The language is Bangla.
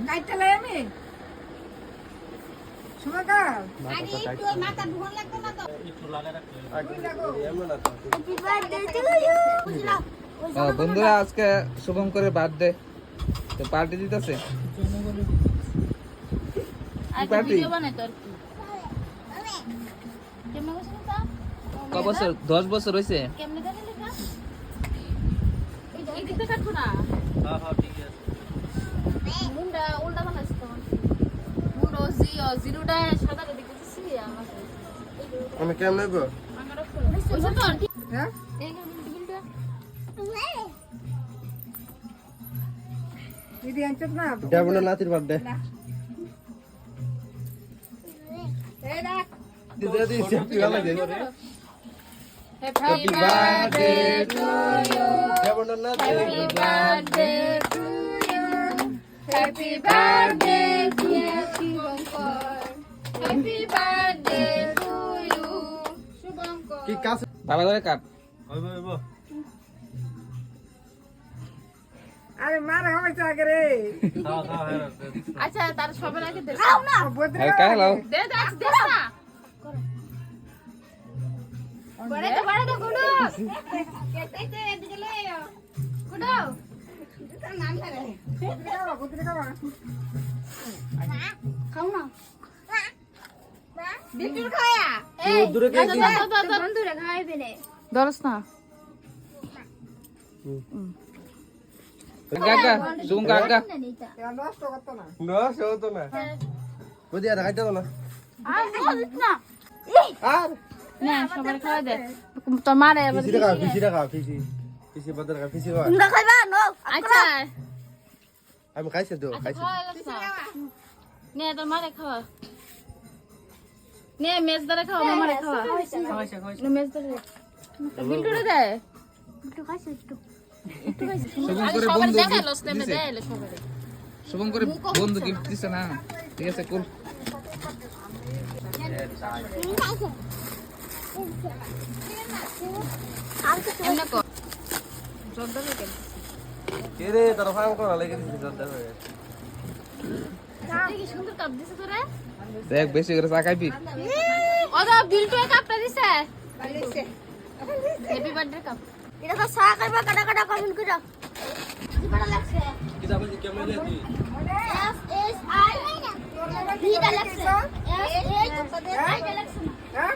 কাইটালে আমি সুমাকা আরে একটু মাথা ধোয়া লাগবে না তো একটু লাগা রাখতে এমন না তো হ্যাপি বার্থডে টু ইউ বন্ধুরা আজকে শুভম করে বার্থডে তো পার্টি দিতেছে আজকে ভিডিও বানাই তোর কি কেমনে বসে তা ক বছর 10 বছর হইছে কেমনে জানি লেখা এই দিকটা কাটবো না হ্যাঁ হ্যাঁ ঠিক আছে মুন্ডা উল্টা বানাইছ তো মুন্ডা জিরোটা সাদাটা দেখতেছি আমাকে আমি কেমন নেব ওই তো হ্যাঁ এই বিলটা দিদি আনছত না দেবনা নাতির বার্থডে এই দেখ দিদি দিদি happy birthday happy birthday to you দেবনা নাতি happy birthday to you happy birthday dear Shubhankar happy birthday to you Shubhankar কি কাজ ভালো করে কাট হইব হইব আরে মার হইছে আগে রে দাও দাও হ্যাঁ আচ্ছা তার সবার আগে দে খাও না আর কাহলাও দে দে দে না বড় তো গুডু কেটে এদিকে লই আয় গুডু তোর নাম লাগে বুদ্ধি খাওয়া খাও না বিটুর খায়া এই দূরে কে দিবি? দূরে খাইবে নে দরস না গাগা শুভম গাগা নষ্ট করতো না না সেও তো না বুঝি আর খাইতে না আর বলিস না আর না সবার খাওয়া দে তোমার এবার ফিসি টাকা ফিসি বাজার কা ফিসি খাওয়া তোমরা খাইবা নো আচ্ছা আমি খাইছে তো খাইছে নে তোমার খাওয়া নে মেজ ধরে খাওয়া মামারে খাওয়া নে মেজ ধরে বিলটুরে দে বিলটু খাইছে একটু খাইছে শুভম করে সবার বন্ধু দেখাইলো gift স্নেপে দিছে। দেখাইলো সবারে শুভম করে বন্ধু গিফট দিছে না ঠিক আছে কুল এমনে কর জর্দা কেন কে রে তোর ফার্ম করা লাগে দিছিস দাদা হয়ে কি সুন্দর কাপ দিছে তোরে দেখ বেশি করে চা খাইবি ওদা বিলটু কাপটা দিছে হ্যাপি বার্থডে কাপ এটা তো চা খাইবা কাটা কাটা কমেন্ট করো বড় লাগছে কি যাবে কেমন লাগি এস এস আই ভি দা লাগছে এস এস আই দা লাগছে হ্যাঁ